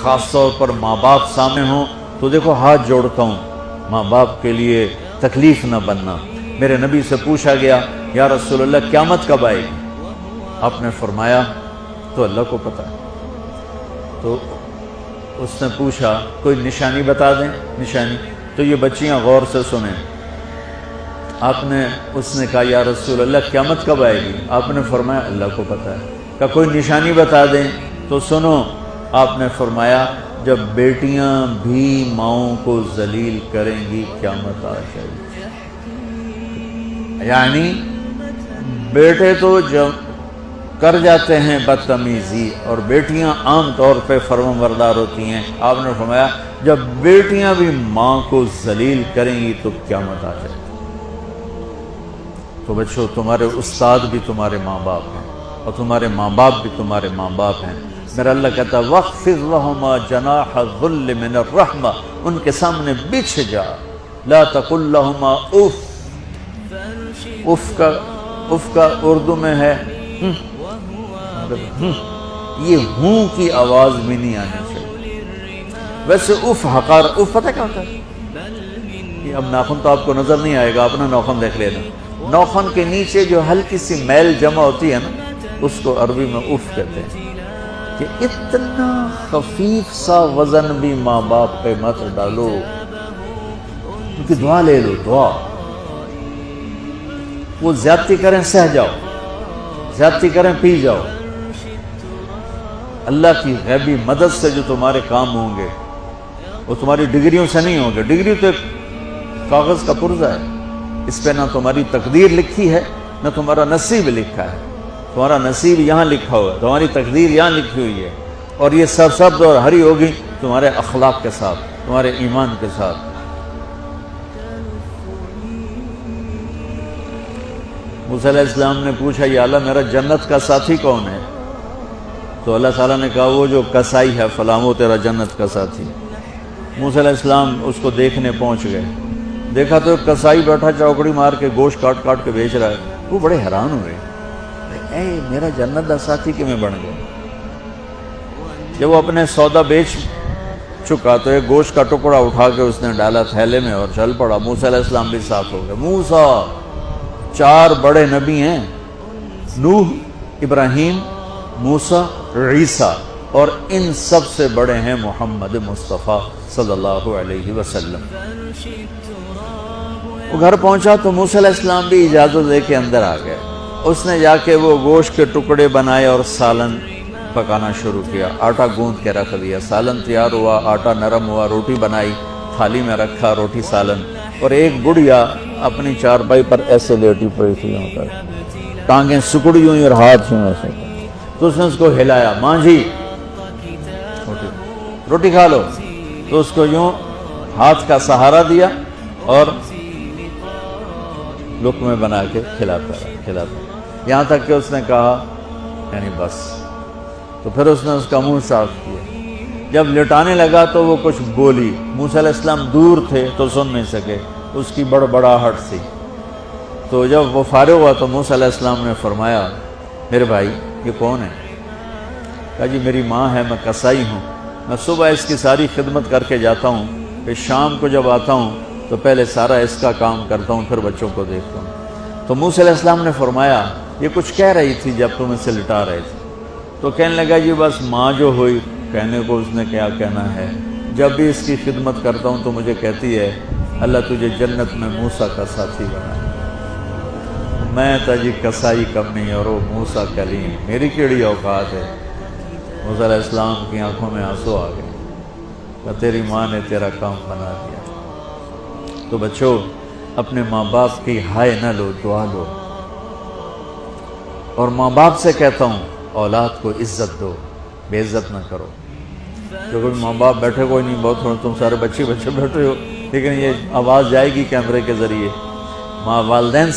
خاص طور پر ماں باپ سامنے ہوں تو دیکھو ہاتھ جوڑتا ہوں، ماں باپ کے لیے تکلیف نہ بننا۔ میرے نبی سے پوچھا گیا یا رسول اللہ قیامت کب آئے گی؟ آپ نے فرمایا تو اللہ کو پتہ ہے۔ تو اس نے پوچھا کوئی نشانی بتا دیں، نشانی؟ تو یہ بچیاں غور سے سنیں۔ اس نے کہا یا رسول اللہ قیامت کب آئے گی؟ آپ نے فرمایا اللہ کو پتہ ہے۔ کہا کوئی نشانی بتا دیں؟ تو سنو، آپ نے فرمایا جب بیٹیاں بھی ماؤں کو ذلیل کریں گی قیامت آ جائے گی۔ یعنی بیٹے تو جب کر جاتے ہیں بدتمیزی اور بیٹیاں عام طور پہ فرمانبردار ہوتی ہیں، آپ نے فرمایا جب بیٹیاں بھی ماں کو ذلیل کریں گی تو قیامت آ جائے گی۔ تو بچوں، تمہارے استاد بھی تمہارے ماں باپ ہیں اور تمہارے ماں باپ بھی تمہارے ماں باپ ہیں۔ میرا اللہ کہتا ہے وَاخْفِضْ لَهُمَا جَنَاحَ الذُّلِّ مِنَ الرَّحْمَةِ، ان کے سامنے بچھ جا، لا تقل لهما اف کا اردو میں ہے یہ ہوں کی آواز بھی نہیں آنی چاہیے۔ ویسے اف حقار، اف پتہ کیا ہوتا ہے؟ اب ناخن تو آپ کو نظر نہیں آئے گا، اپنا ناخن دیکھ لینا۔ ناخن کے نیچے جو ہلکی سی میل جمع ہوتی ہے نا، اس کو عربی میں اف کہتے ہیں۔ کہ اتنا خفیف سا وزن بھی ماں باپ پہ مت ڈالو، ان کی دعا لے لو، دعا۔ وہ زیادتی کریں سہ جاؤ، زیادتی کریں پی جاؤ۔ اللہ کی غیبی مدد سے جو تمہارے کام ہوں گے وہ تمہاری ڈگریوں سے نہیں ہوں گے۔ ڈگری تو ایک کاغذ کا پرزہ ہے، اس پہ نہ تمہاری تقدیر لکھی ہے نہ تمہارا نصیب لکھا ہے۔ تمہارا نصیب یہاں لکھا ہوا ہے، تمہاری تقدیر یہاں لکھی ہوئی ہے، اور یہ سرسبز اور ہری ہوگی تمہارے اخلاق کے ساتھ، تمہارے ایمان کے ساتھ۔ موسیٰ علیہ السلام نے پوچھا یا اللہ میرا جنت کا ساتھی کون ہے؟ تو اللہ تعالیٰ نے کہا وہ جو کسائی ہے فلاں وہ تیرا جنت کا ساتھی۔ موسیٰ علیہ السلام اس کو دیکھنے پہنچ گئے، دیکھا تو ایک کسائی بیٹھا چوکڑی مار کے گوشت کاٹ کاٹ کے بیچ رہا ہے۔ وہ بڑے حیران ہوئے، اے میرا جنت کا ساتھی کیوں بن گیا؟ جب وہ اپنے سودا بیچ چکا تو ایک گوشت کا ٹکڑا اٹھا کے اس نے ڈالا تھیلے میں اور چل پڑا۔ موسیٰ علیہ السلام بھی ساتھ ہو گئے۔ موسیٰ 4 بڑے نبی ہیں، نوح، ابراہیم، موسیٰ، عیسیٰ، اور ان سب سے بڑے ہیں محمد مصطفیٰ صلی اللہ علیہ وسلم۔ وہ گھر پہنچا تو موسیٰ علیہ السلام بھی اجازت دے کے اندر آ گئے۔ اس نے جا کے وہ گوشت کے ٹکڑے بنائے اور سالن پکانا شروع کیا، آٹا گوندھ کے رکھ دیا، سالن تیار ہوا، آٹا نرم ہوا، روٹی بنائی، تھالی میں رکھا روٹی سالن، اور ایک بڑھیا اپنی چارپائی پر ایسے لیٹی پڑی تھی، یوں کر ٹانگیں سکڑی ہوئی اور ہاتھ یوں ایسے، تو اس نے اس کو ہلایا، ماں جی روٹی کھا لو، تو اس کو یوں ہاتھ کا سہارا دیا اور لقمے بنا کے کھلاتا رہا، یہاں تک کہ اس نے کہا یعنی بس۔ تو پھر اس نے اس کا منہ صاف کیا۔ جب لٹانے لگا تو وہ کچھ بولی، موسیٰ علیہ السلام دور تھے تو سن نہیں سکے، اس کی بڑبڑاہٹ تھی۔ تو جب وہ فارغ ہوا تو موسیٰ علیہ السلام نے فرمایا میرے بھائی یہ کون ہے؟ کہا جی میری ماں ہے، میں کسائی ہوں، میں صبح اس کی ساری خدمت کر کے جاتا ہوں، پھر شام کو جب آتا ہوں تو پہلے سارا اس کا کام کرتا ہوں، پھر بچوں کو دیکھتا ہوں۔ تو موسیٰ علیہ السلام نے فرمایا یہ کچھ کہہ رہی تھی جب تم اسے لٹا رہے تھے؟ تو کہنے لگا جی بس ماں جو ہوئی، کہنے کو اس نے کیا کہنا ہے، جب بھی اس کی خدمت کرتا ہوں تو مجھے کہتی ہے اللہ تجھے جنت میں موسیٰ کا ساتھی بنا۔ میں تجھی کسائی کمی اور وہ موسیٰ کلیم، میری کیڑی اوقات ہے۔ موسیٰ علیہ السلام کی آنکھوں میں آنسو آ گئے کہ تیری ماں نے تیرا کام بنا دیا۔ تو بچوں اپنے ماں باپ کی ہائے نہ لو، دعا لو۔ اور ماں باپ سے کہتا ہوں اولاد کو عزت دو، بے عزت نہ کرو۔ جو کوئی ماں باپ بیٹھے کوئی نہیں، بہت تھوڑے تم سارے بچے بیٹھے ہو، لیکن یہ آواز جائے گی کیمرے کے ذریعے، ماں والدین